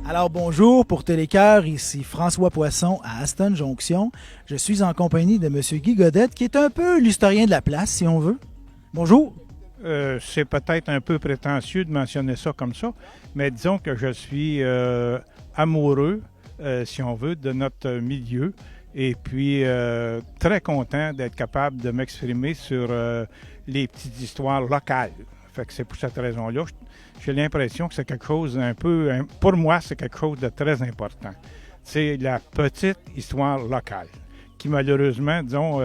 Alors bonjour pour Télécœur, ici François Poisson à Aston Jonction. Je suis en compagnie de M. Guy Godette, qui est un peu l'historien de la place, si on veut. Bonjour. C'est peut-être un peu prétentieux de mentionner ça comme ça, mais disons que je suis amoureux, si on veut, de notre milieu et puis très content d'être capable de m'exprimer sur les petites histoires locales. Fait que c'est pour cette raison-là, j'ai l'impression que c'est quelque chose pour moi, c'est quelque chose de très important. C'est la petite histoire locale qui malheureusement, disons,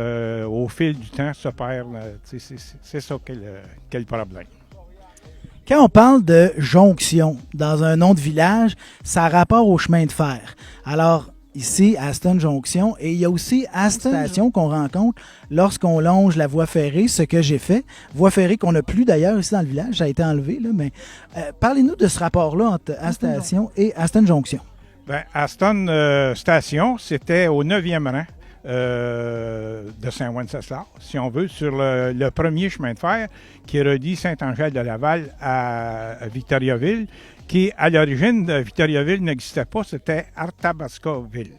au fil du temps, se perd. C'est ça qui est le problème. Quand on parle de jonction dans un nom de village, ça a rapport au chemin de fer. Alors, ici, Aston Jonction, et il y a aussi Aston Station qu'on rencontre lorsqu'on longe la voie ferrée, ce que j'ai fait. Voie ferrée qu'on n'a plus d'ailleurs ici dans le village, ça a été enlevé, là, mais parlez-nous de ce rapport-là entre Aston Station et Aston Jonction. Bien, Aston Station, c'était au 9e rang de Saint-Wenceslas, si on veut, sur le premier chemin de fer qui relie Saint-Angèle-de-Laval à Victoriaville, qui, à l'origine de Victoriaville, n'existait pas, c'était Arthabasca-Ville.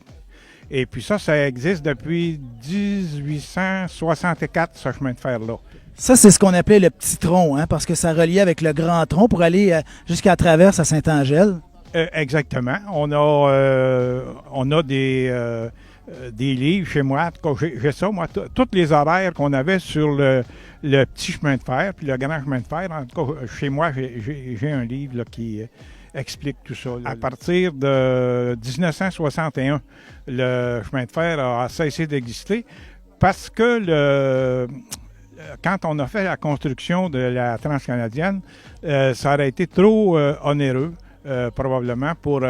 Et puis ça existe depuis 1864, ce chemin de fer-là. Ça, c'est ce qu'on appelait le petit tronc, hein, parce que ça reliait avec le grand tronc pour aller jusqu'à Traverse à Saint-Angèle. Exactement. On a des livres chez moi. En tout cas, j'ai ça, moi, tous les horaires qu'on avait sur le petit chemin de fer, puis le grand chemin de fer. En tout cas, chez moi, j'ai un livre là, qui explique tout ça. À partir de 1961, le chemin de fer a cessé d'exister parce que quand on a fait la construction de la transcanadienne, ça aurait été trop onéreux, probablement, pour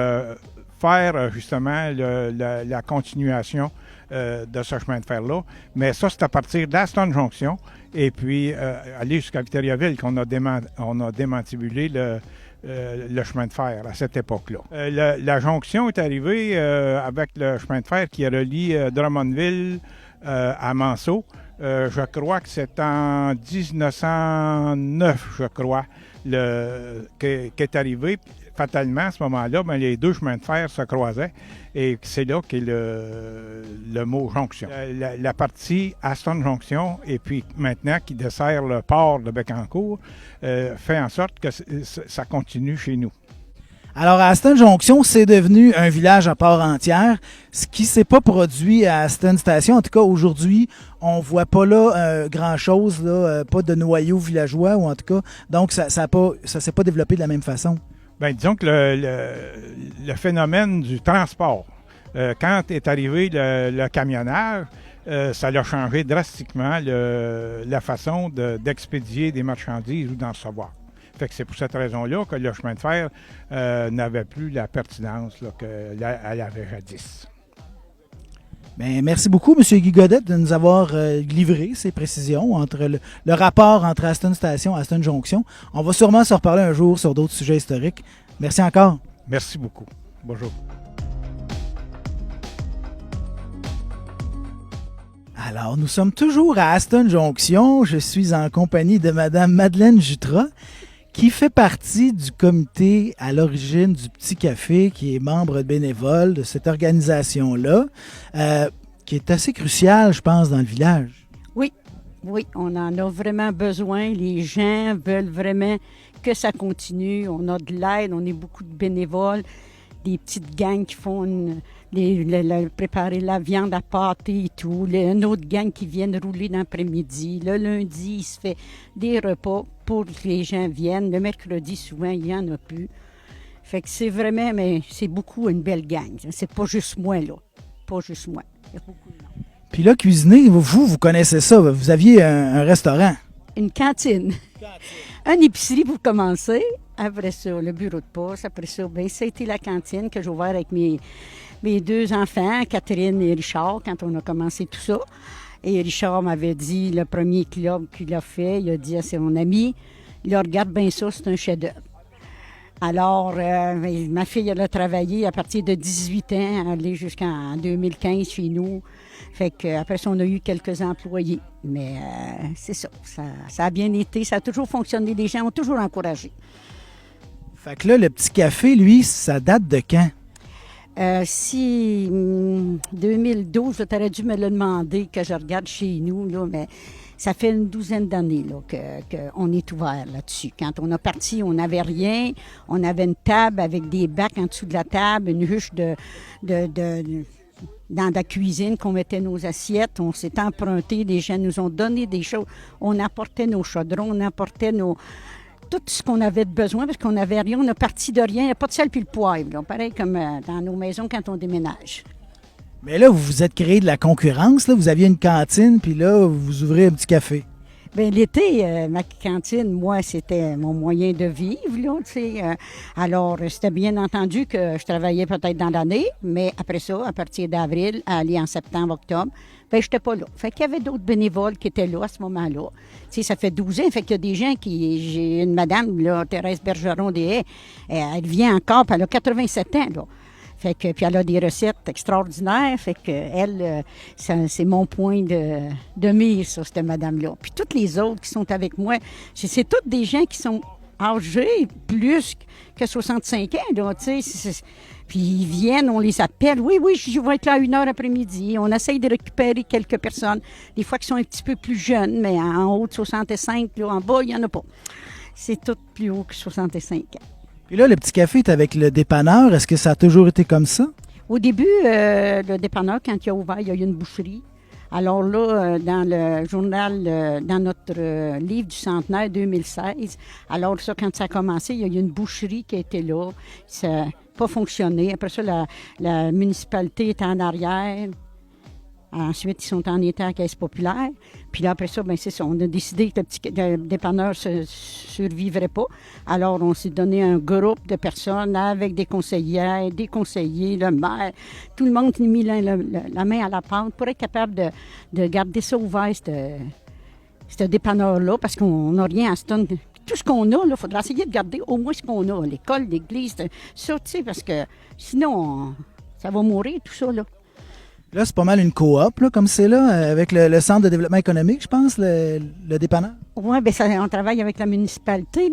faire justement la continuation de ce chemin de fer-là. Mais ça, c'est à partir d'Aston Jonction et puis aller jusqu'à Victoriaville qu'on a démantibulé le chemin de fer à cette époque-là. La jonction est arrivée avec le chemin de fer qui relie Drummondville à Manceau. Je crois que c'est en 1909, je crois, qu'est arrivé. Fatalement, à ce moment-là, les deux chemins de fer se croisaient et c'est là qu'est le mot jonction. La partie Aston Jonction et puis maintenant qui dessert le port de Bécancour fait en sorte que ça continue chez nous. Alors, à Aston Jonction, c'est devenu un village à part entière, ce qui ne s'est pas produit à Aston Station. En tout cas, aujourd'hui, on ne voit pas là grand-chose, pas de noyau villageois, ou en tout cas, donc ça s'est pas développé de la même façon. Bien, disons que le phénomène du transport, quand est arrivé le camionnage, ça a changé drastiquement la façon d'expédier des marchandises ou d'en recevoir. Fait que c'est pour cette raison-là que le chemin de fer n'avait plus la pertinence qu'elle avait jadis. Bien, merci beaucoup, M. Guy Godette, de nous avoir livré ces précisions entre le rapport entre Aston Station et Aston Jonction. On va sûrement se reparler un jour sur d'autres sujets historiques. Merci encore. Merci beaucoup. Bonjour. Alors, nous sommes toujours à Aston Jonction. Je suis en compagnie de Mme Madeleine Jutras, qui fait partie du comité à l'origine du Petit Café, qui est membre bénévole de cette organisation-là, qui est assez cruciale, je pense, dans le village. Oui, on en a vraiment besoin. Les gens veulent vraiment que ça continue. On a de l'aide, on est beaucoup de bénévoles, des petites gangs qui font préparer la viande à pâté et tout. Une autre gang qui viennent rouler l'après-midi. Le lundi, il se fait des repas pour que les gens viennent. Le mercredi, souvent, il n'y en a plus. Fait que c'est vraiment, mais c'est beaucoup une belle gang. C'est pas juste moi, là. Pas juste moi. Il y a beaucoup de monde. Puis là, cuisiner, vous connaissez ça. Vous aviez un restaurant. Une cantine. Une épicerie pour commencer. Après ça, le bureau de poste. Après ça, bien, ça a été la cantine que j'ai ouvert avec mes deux enfants, Catherine et Richard, quand on a commencé tout ça. Et Richard m'avait dit, le premier club qu'il a fait, il a dit à son ami, il regarde bien ça, c'est un chef-d'œuvre. Alors, ma fille, elle a travaillé à partir de 18 ans, allée jusqu'en 2015 chez nous. Fait qu'après ça, on a eu quelques employés. Mais c'est ça, ça a bien été, ça a toujours fonctionné. Les gens ont toujours encouragé. Fait que là, le petit café, lui, ça date de quand? Si 2012, tu aurais dû me le demander que je regarde chez nous, là, mais ça fait une douzaine d'années qu'on est ouvert là-dessus. Quand on a parti, on n'avait rien. On avait une table avec des bacs en dessous de la table, une ruche dans la cuisine qu'on mettait nos assiettes. On s'est emprunté, les gens nous ont donné des choses. On apportait nos chaudrons, on apportait tout ce qu'on avait de besoin parce qu'on n'avait rien. On a parti de rien. Il n'y a pas de sel puis le poivre. Là. Pareil comme dans nos maisons quand on déménage. Mais là, vous vous êtes créé de la concurrence. Là. Vous aviez une cantine, puis là, vous ouvrez un petit café. Bien, l'été, ma cantine, moi, c'était mon moyen de vivre, là, tu sais. Alors, c'était bien entendu que je travaillais peut-être dans l'année, mais après ça, à partir d'avril, à aller en septembre, octobre, bien, je n'étais pas là. Fait qu'il y avait d'autres bénévoles qui étaient là à ce moment-là. Tu sais, ça fait 12 ans, fait qu'il y a des gens qui... J'ai une madame, là, Thérèse Bergeron des Haies, elle vient encore, puis elle a 87 ans, là. Fait que, puis elle a des recettes extraordinaires. Fait que elle, c'est mon point de mire, ça, cette madame-là. Puis toutes les autres qui sont avec moi, c'est toutes des gens qui sont âgés plus que 65 ans, là, tu sais. Puis ils viennent, on les appelle. Oui, je vais être là à 1h après-midi. On essaye de récupérer quelques personnes. Des fois qui sont un petit peu plus jeunes, mais en haut de 65, là, en bas, il n'y en a pas. C'est tout plus haut que 65 ans. Puis là, le petit café est avec le dépanneur. Est-ce que ça a toujours été comme ça? Au début, le dépanneur, quand il a ouvert, il y a eu une boucherie. Alors là, dans le journal, dans notre livre du centenaire 2016, alors ça, quand ça a commencé, il y a eu une boucherie qui était là. Ça n'a pas fonctionné. Après ça, la municipalité était en arrière. Ensuite, ils sont en état à Caisse populaire. Puis là, après ça, bien, c'est ça. On a décidé que le dépanneur ne survivrait pas. Alors, on s'est donné un groupe de personnes avec des conseillères, des conseillers, le maire. Tout le monde a mis la main à la pâte pour être capable de garder ça ouvert, ce dépanneur-là, parce qu'on n'a rien à Aston. Tout ce qu'on a, il faudra essayer de garder au moins ce qu'on a. L'école, l'église, ça, tu sais, parce que sinon, ça va mourir, tout ça, là. Là, c'est pas mal une coop, là, comme c'est là, avec le Centre de développement économique, je pense, le dépanneur. Oui, bien, on travaille avec la municipalité,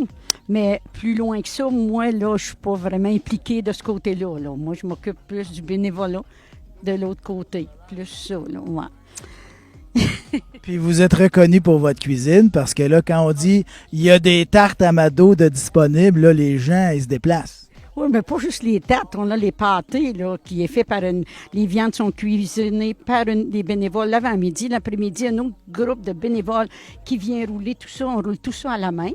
mais plus loin que ça, moi, là, je suis pas vraiment impliquée de ce côté-là. Là. Moi, je m'occupe plus du bénévolat de l'autre côté, plus ça, là, ouais. Puis vous êtes reconnu pour votre cuisine, parce que là, quand on dit « il y a des tartes à Mado de disponibles », là, les gens, ils se déplacent. Oui, mais pas juste les tartes. On a les pâtés, là, qui est fait par les viandes sont cuisinées par des bénévoles l'avant-midi. L'après-midi, un autre groupe de bénévoles qui vient rouler tout ça. On roule tout ça à la main.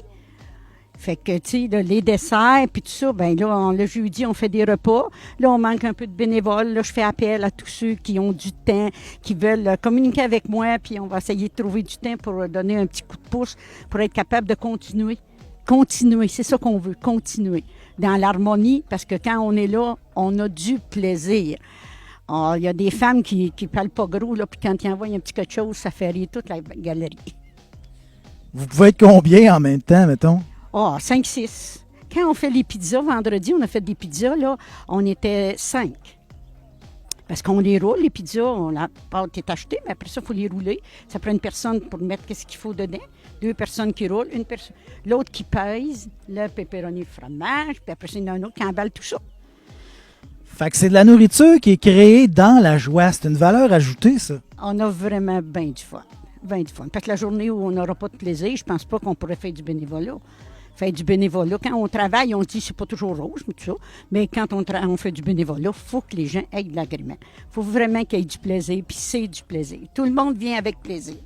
Fait que, tu sais, les desserts, puis tout ça, bien là, le jeudi, on fait des repas. Là, on manque un peu de bénévoles. Là, je fais appel à tous ceux qui ont du temps, qui veulent communiquer avec moi, puis on va essayer de trouver du temps pour donner un petit coup de pouce, pour être capable de continuer. Continuer, c'est ça qu'on veut, continuer. Dans l'harmonie, parce que quand on est là, on a du plaisir. Il y a des femmes qui parlent pas gros, là, puis quand ils envoient un petit quelque chose, ça fait rire toute la galerie. Vous pouvez être combien en même temps, mettons? 5-6. Quand on fait les pizzas, vendredi, on a fait des pizzas, là, on était 5. Parce qu'on les roule, les pizzas, la pâte est achetée, mais après ça, il faut les rouler. Ça prend une personne pour mettre ce qu'il faut dedans. 2 personnes qui roulent, l'autre qui pèse, le pepperoni, le fromage, puis après ça, il y en a un autre qui emballe tout ça. Fait que c'est de la nourriture qui est créée dans la joie. C'est une valeur ajoutée, ça. On a vraiment bien du fun. Bien du fun. Parce que la journée où on n'aura pas de plaisir, je pense pas qu'on pourrait faire du bénévolat. Faire du bénévolat. Quand on travaille, on dit c'est pas toujours rose, tout ça. Mais quand on fait du bénévolat, il faut que les gens aient de l'agrément. Il faut vraiment qu'il y ait du plaisir, puis c'est du plaisir. Tout le monde vient avec plaisir.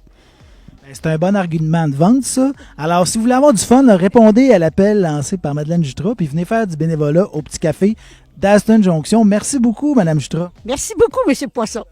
C'est un bon argument de vente, ça. Alors, si vous voulez avoir du fun, répondez à l'appel lancé par Madeleine Jutra, puis venez faire du bénévolat au Petit Café d'Aston Jonction. Merci beaucoup, Madame Jutra. Merci beaucoup, M. Poisson.